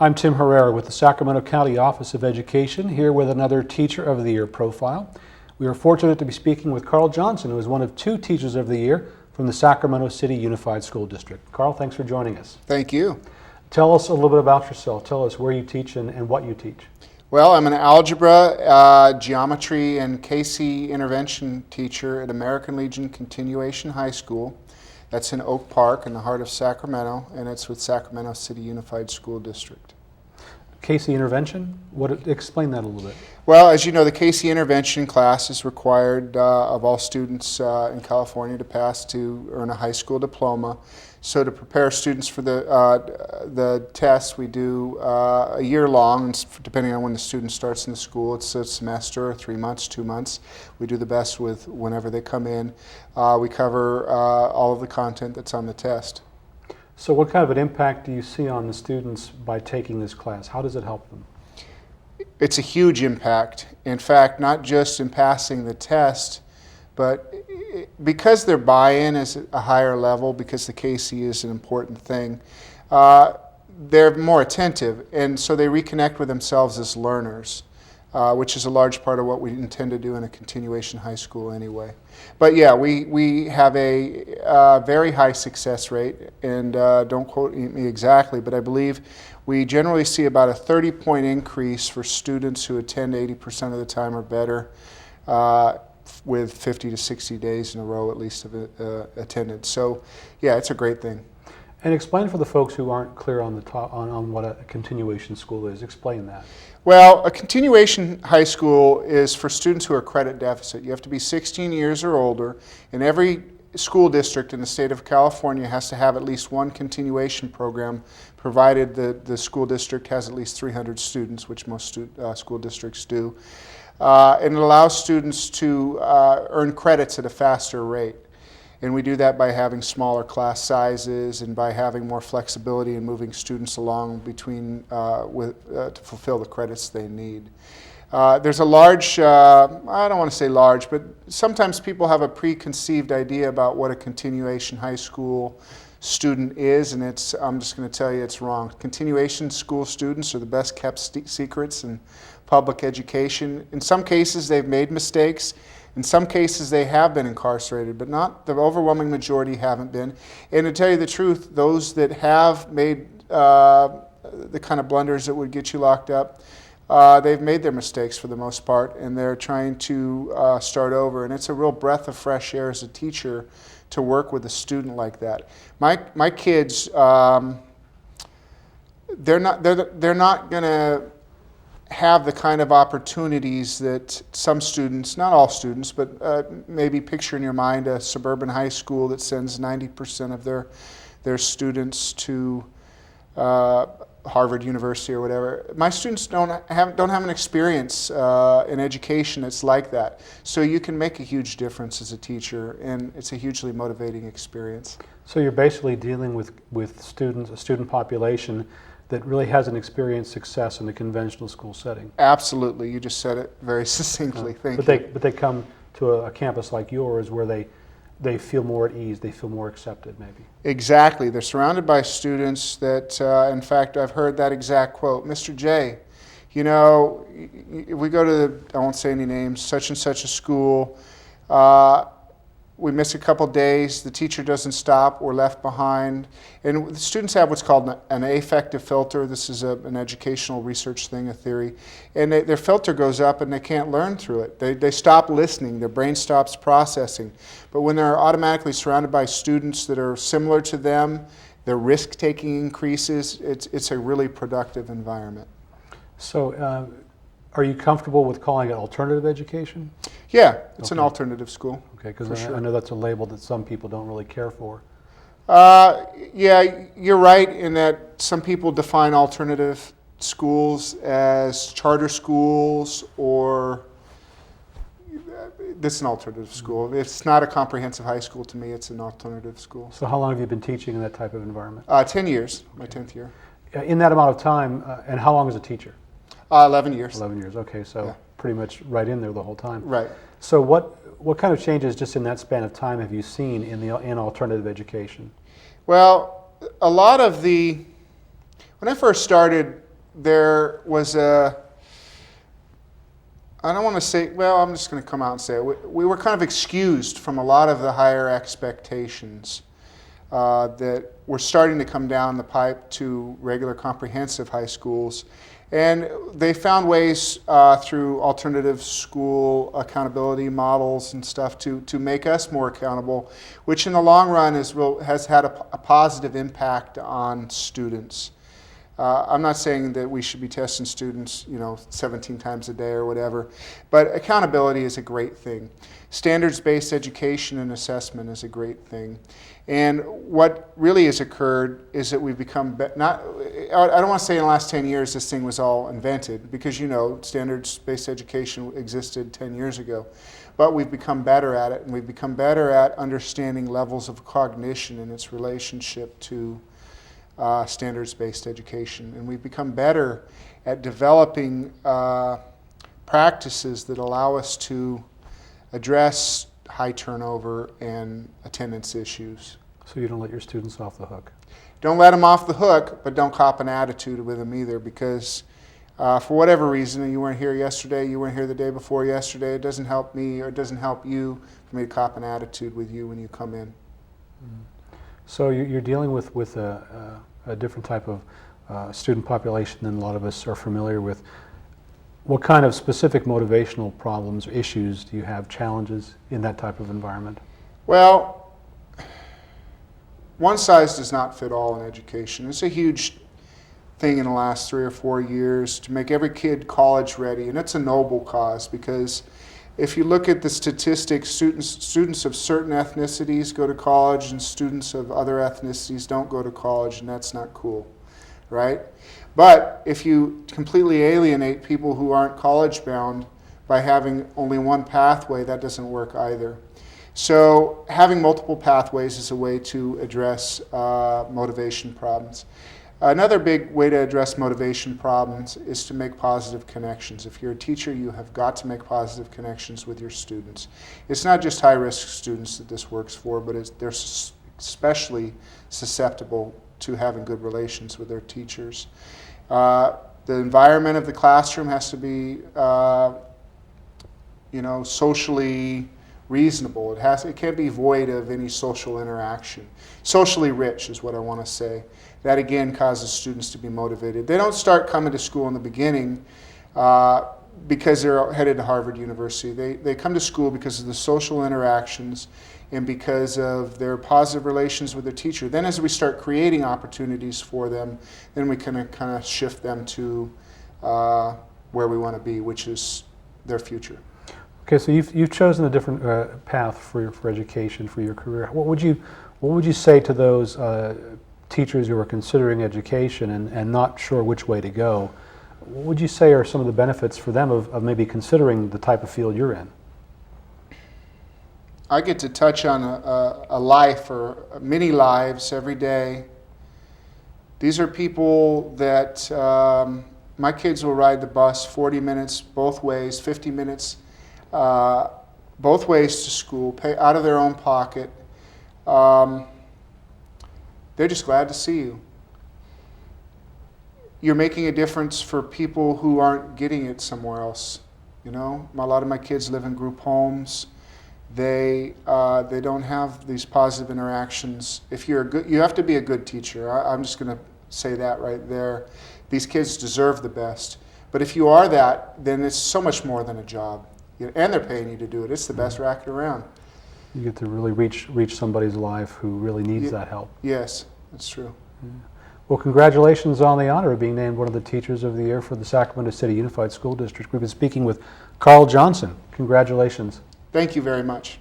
I'm Tim Herrera with the Sacramento County Office of Education, here with another Teacher of the Year profile. We are fortunate to be speaking with Carl Johnson, who is one of 2 Teachers of the Year from the Sacramento City Unified School District. Carl, thanks for joining us. Thank you. Tell us a little bit about yourself. Tell us where you teach and what you teach. Well, I'm an algebra, geometry, and KC intervention teacher at American Legion Continuation High School. That's in Oak Park in the heart of Sacramento, and it's with Sacramento City Unified School District. KC intervention? Explain that a little bit. Well, as you know, the KC intervention class is required of all students in California to pass to earn a high school diploma. So to prepare students for the test, we do a year long, depending on when the student starts in the school. It's a semester, 3 months, 2 months. We do the best with whenever they come in. We cover all of the content that's on the test. So what kind of an impact do you see on the students by taking this class? How does it help them? It's a huge impact. In fact, not just in passing the test, but because their buy-in is at a higher level, because the KC is an important thing, they're more attentive, and so they reconnect with themselves as learners, which is a large part of what we intend to do in a continuation high school anyway. But yeah, we have a very high success rate, and don't quote me exactly, but I believe we generally see about a 30-point increase for students who attend 80% of the time or better, with 50 to 60 days in a row at least of attendance. So yeah, it's a great thing. And explain for the folks who aren't clear on what a continuation school is. Explain that. Well, a continuation high school is for students who are credit deficit. You have to be 16 years or older, and every school district in the state of California has to have at least one continuation program, provided the school district has at least 300 students, which most school districts do. And it allows students to earn credits at a faster rate. And we do that by having smaller class sizes and by having more flexibility in moving students along between to fulfill the credits they need. There's a large, I don't want to say large, but sometimes people have a preconceived idea about what a continuation high school student is, and I'm just going to tell you it's wrong. Continuation school students are the best kept secrets in public education. In some cases they've made mistakes. In some cases they have been incarcerated, but not the overwhelming majority haven't been. And to tell you the truth, those that have made the kind of blunders that would get you locked up, they've made their mistakes for the most part, and they're trying to start over. And it's a real breath of fresh air as a teacher to work with a student like that. My kids, they're not going to have the kind of opportunities that some students, not all students, but maybe picture in your mind a suburban high school that sends 90% of their students to Harvard University or whatever. My students don't have an experience in education that's like that. So you can make a huge difference as a teacher, and it's a hugely motivating experience. So you're basically dealing with students, a student population that really hasn't experienced success in the conventional school setting. Absolutely, you just said it very succinctly. Thank you. But they come to a campus like yours where they feel more at ease, they feel more accepted maybe. Exactly, they're surrounded by students that, in fact, I've heard that exact quote. Mr. J, you know, we go to I won't say any names, such and such a school, we miss a couple days, the teacher doesn't stop, we're left behind. And the students have what's called an affective filter. This is an educational research thing, a theory. And their filter goes up and they can't learn through it. They stop listening, their brain stops processing. But when they're automatically surrounded by students that are similar to them, their risk-taking increases. It's a really productive environment. So, are you comfortable with calling it alternative education? Yeah, it's an alternative school. Okay, because I know that's a label that some people don't really care for. Yeah, you're right in that some people define alternative schools as charter schools, or this is an alternative school. It's not a comprehensive high school to me, it's an alternative school. So how long have you been teaching in that type of environment? 10 years, my 10th year. In that amount of time, and how long as a teacher? 11 years. 11 years, okay, so yeah. Pretty much right in there the whole time. Right. So what kind of changes just in that span of time have you seen in alternative education? Well, a lot of when I first started there was I don't want to say, well, I'm just going to come out and say it. We were kind of excused from a lot of the higher expectations that were starting to come down the pipe to regular comprehensive high schools. And they found ways through alternative school accountability models and stuff to make us more accountable, which in the long run has had a positive impact on students. I'm not saying that we should be testing students, 17 times a day or whatever, but accountability is a great thing. Standards-based education and assessment is a great thing. And what really has occurred is that we've become, I don't want to say in the last 10 years this thing was all invented, because standards-based education existed 10 years ago. But we've become better at it, and we've become better at understanding levels of cognition and its relationship to standards-based education. And we've become better at developing practices that allow us to address high turnover and attendance issues. So you don't let your students off the hook? Don't let them off the hook, but don't cop an attitude with them either, because for whatever reason, you weren't here yesterday, you weren't here the day before yesterday, it doesn't help me or it doesn't help you for me to cop an attitude with you when you come in. So you're dealing with a different type of student population than a lot of us are familiar with. What kind of specific motivational problems or issues do you have, challenges in that type of environment? Well, one size does not fit all in education. It's a huge thing in the last 3 or 4 years to make every kid college ready, and it's a noble cause, because if you look at the statistics, students of certain ethnicities go to college and students of other ethnicities don't go to college, and that's not cool, right? But if you completely alienate people who aren't college bound by having only one pathway, that doesn't work either. So having multiple pathways is a way to address motivation problems. Another big way to address motivation problems is to make positive connections. If you're a teacher, you have got to make positive connections with your students. It's not just high-risk students that this works for, but they're especially susceptible to having good relations with their teachers. The environment of the classroom has to be, socially reasonable. It can't be void of any social interaction. Socially rich is what I want to say. That again causes students to be motivated. They don't start coming to school in the beginning because they're headed to Harvard University. They come to school because of the social interactions and because of their positive relations with their teacher. Then as we start creating opportunities for them, then we can kind of shift them to where we want to be, which is their future. Okay, so you've chosen a different path for education, for your career. What would you say to those teachers who are considering education and not sure which way to go? What would you say are some of the benefits for them of maybe considering the type of field you're in? I get to touch on a life or many lives every day. These are people that my kids will ride the bus 40 minutes both ways, 50 minutes both ways to school, pay out of their own pocket. They're just glad to see you. You're making a difference for people who aren't getting it somewhere else. A lot of my kids live in group homes. They don't have these positive interactions. If you're you have to be a good teacher. I'm just going to say that right there. These kids deserve the best. But if you are that, then it's so much more than a job. And they're paying you to do it. It's the best racket around. You get to really reach somebody's life who really needs that help. Yes, that's true. Yeah. Well, congratulations on the honor of being named one of the Teachers of the Year for the Sacramento City Unified School District. We've been speaking with Carl Johnson. Congratulations. Thank you very much.